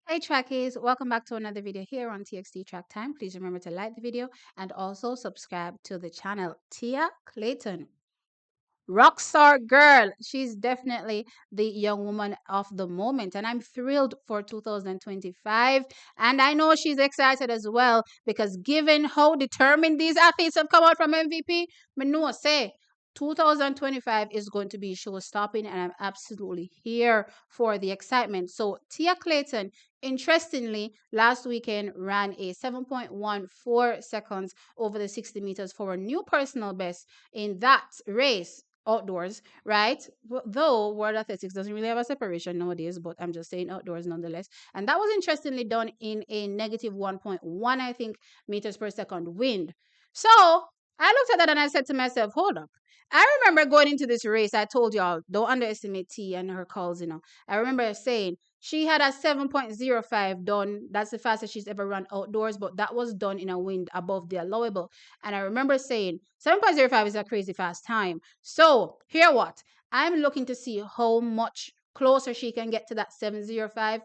Hey trackies, welcome back to another video here on TXT Track Time. Please remember to like the video and also subscribe to the channel. Tia Clayton, rockstar girl. She's definitely the young woman of the moment, and I'm thrilled for 2025. And I know she's excited as well because given how determined these athletes have come out from MVP, me know say 2025 is going to be show stopping, and I'm absolutely here for the excitement. So Tia Clayton, interestingly, last weekend ran a 7.14 seconds over the 60 meters for a new personal best in that race outdoors, right? Though World Athletics doesn't really have a separation nowadays, but I'm just saying outdoors nonetheless. And that was interestingly done in a negative 1.1, I think, meters per second wind. So I looked at that and I said to myself, hold up. I remember going into this race, I told y'all, don't underestimate T and her calls. I remember saying she had a 7.05 done. That's the fastest she's ever run outdoors, but that was done in a wind above the allowable. And I remember saying 7.05 is a crazy fast time. So, hear what? I'm looking to see how much closer she can get to that 7.05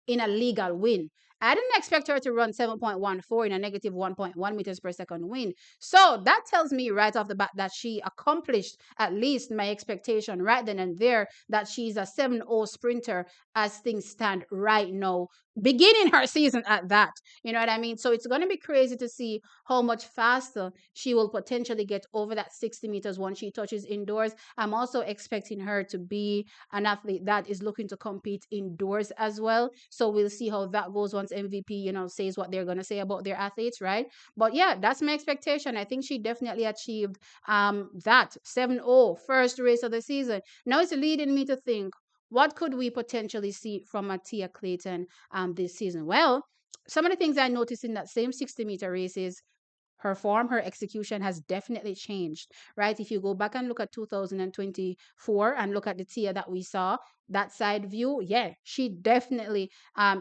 in a legal win. I didn't expect her to run 7.14 in a negative 1.1 meters per second win. So that tells me right off the bat that she accomplished at least my expectation right then and there that she's a 7.0 sprinter as things stand right now, beginning her season at that. You know what I mean? So it's going to be crazy to see how much faster she will potentially get over that 60 meters once she touches indoors. I'm also expecting her to be an athlete that is looking to compete indoors as well. So we'll see how that goes once MVP, says what they're going to say about their athletes, right? But yeah, that's my expectation. I think she definitely achieved that 7.0 first race of the season. Now it's leading me to think, what could we potentially see from a Tia Clayton this season? Well, some of the things I noticed in that same 60-meter race is her form, her execution has definitely changed, right? If you go back and look at 2024 and look at the Tia that we saw, that side view, yeah, she definitely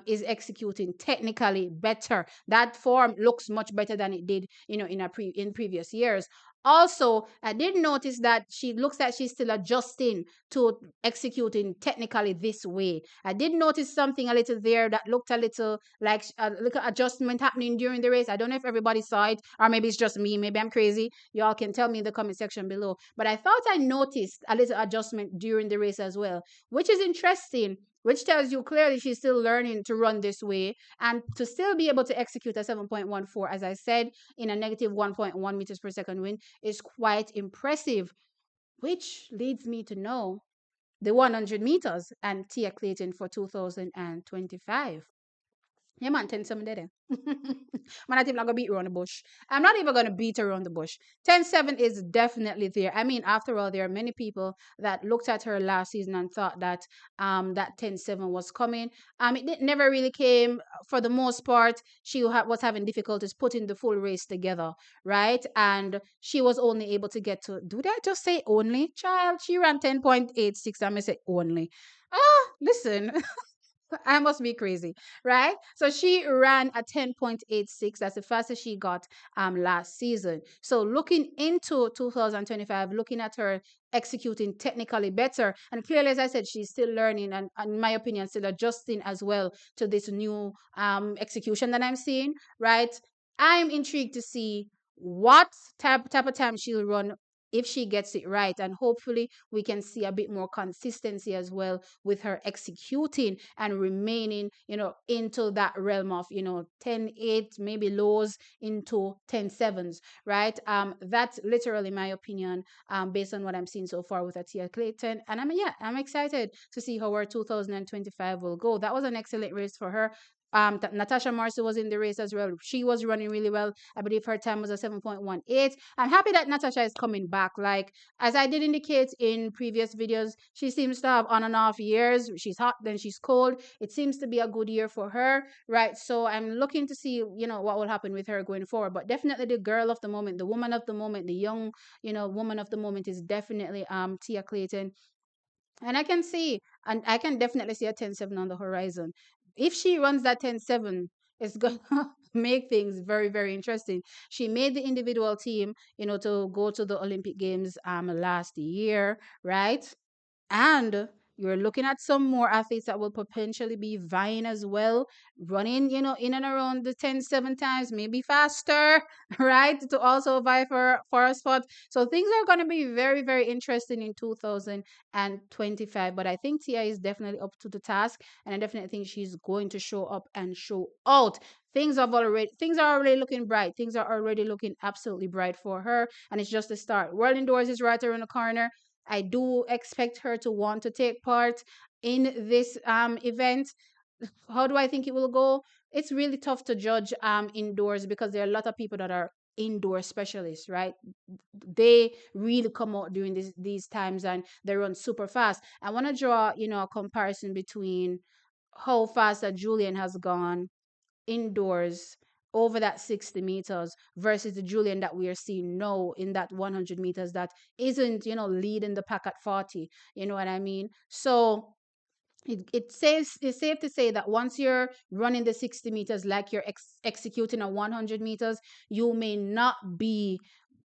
is executing technically better. That form looks much better than it did, in previous years. Also, I did notice that she looks like she's still adjusting to executing technically this way. I did notice something a little there that looked a little like a little adjustment happening during the race. I don't know if everybody saw it or maybe it's just me. Maybe I'm crazy. Y'all can tell me in the comment section below. But I thought I noticed a little adjustment during the race as well, which is interesting, which tells you clearly she's still learning to run this way and to still be able to execute a 7.14, as I said, in a negative 1.1 meters per second wind is quite impressive, which leads me to know the 100 meters and Tia Clayton for 2025. Yeah, man, 10-7 there. Man, I think I'm gonna beat around the bush. I'm not even gonna beat around the bush. 10-7 is definitely there. I mean, after all, there are many people that looked at her last season and thought that that 10-7 was coming. It never really came for the most part. She was having difficulties putting the full race together, right? And she was only able to get to, do they just say only? Child, she ran 10.86. I'm gonna say only. Listen. I must be crazy, right? So she ran a 10.86. That's the fastest she got last season. So looking into 2025, looking at her executing technically better, and clearly, as I said, she's still learning and in my opinion, still adjusting as well to this new execution that I'm seeing, right? I'm intrigued to see what type of time she'll run if she gets it right, and hopefully we can see a bit more consistency as well with her executing and remaining, into that realm of, 10-8, maybe lows into 10-7s, right? That's literally my opinion, based on what I'm seeing so far with Tia Clayton. And I'm excited to see how her 2025 will go. That was an excellent race for her. Natasha Marcy was in the race as well. She was running really well. I believe her time was a 7.18. I'm happy that Natasha is coming back. Like, as I did indicate in previous videos, she seems to have on and off years. She's hot, then she's cold. It seems to be a good year for her, right? So I'm looking to see, what will happen with her going forward. But definitely the girl of the moment, the woman of the moment, the young, woman of the moment is definitely Tia Clayton. And I can definitely see a 10-7 on the horizon. If she runs that 10-7, it's going to make things very, very interesting. She made the individual team, to go to the Olympic Games last year, right? And You're looking at some more athletes that will potentially be vying as well, running, in and around the 10-7 times, maybe faster, right? To also vie for a spot. So things are going to be very, very interesting in 2025. But I think Tia is definitely up to the task, and I definitely think she's going to show up and show out. Things are already looking bright. Things are already looking absolutely bright for her, and it's just the start. World Indoors is right around the corner. I do expect her to want to take part in this event. How do I think it will go? It's really tough to judge indoors because there are a lot of people that are indoor specialists, right? They really come out during these times and they run super fast. I want to draw, a comparison between how fast that Julian has gone indoors over that 60 meters versus the Julian that we are seeing now in that 100 meters that isn't, leading the pack at 40. You know what I mean? So it's safe to say that once you're running the 60 meters like you're executing a 100 meters, you may not be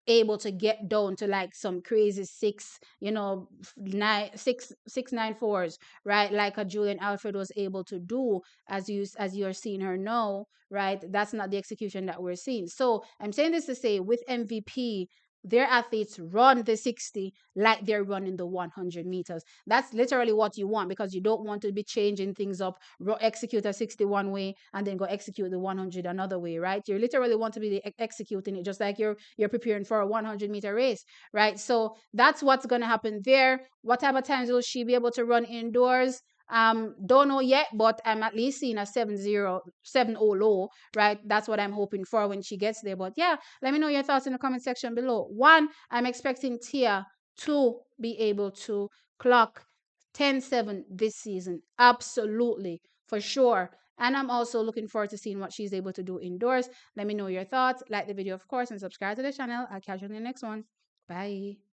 able to get down to like some crazy six, nine six six nine fours, right? Like a Julian Alfred was able to do, as you're seeing her now, right? That's not the execution that we're seeing. So I'm saying this to say, with MVP, their athletes run the 60 like they're running the 100 meters. That's literally what you want, because you don't want to be changing things up, execute a 61 way and then go execute the 100 another way, right? You literally want to be executing it just like you're preparing for a 100-meter race, right? So that's what's going to happen there. What type of times will she be able to run indoors? Don't know yet, but I'm at least seeing a 7-0 low, right? That's what I'm hoping for when she gets there. But yeah, let me know your thoughts in the comment section below. One, I'm expecting Tia to be able to clock 10-7 this season. Absolutely, for sure. And I'm also looking forward to seeing what she's able to do indoors. Let me know your thoughts. Like the video, of course, and subscribe to the channel. I'll catch you in the next one. Bye.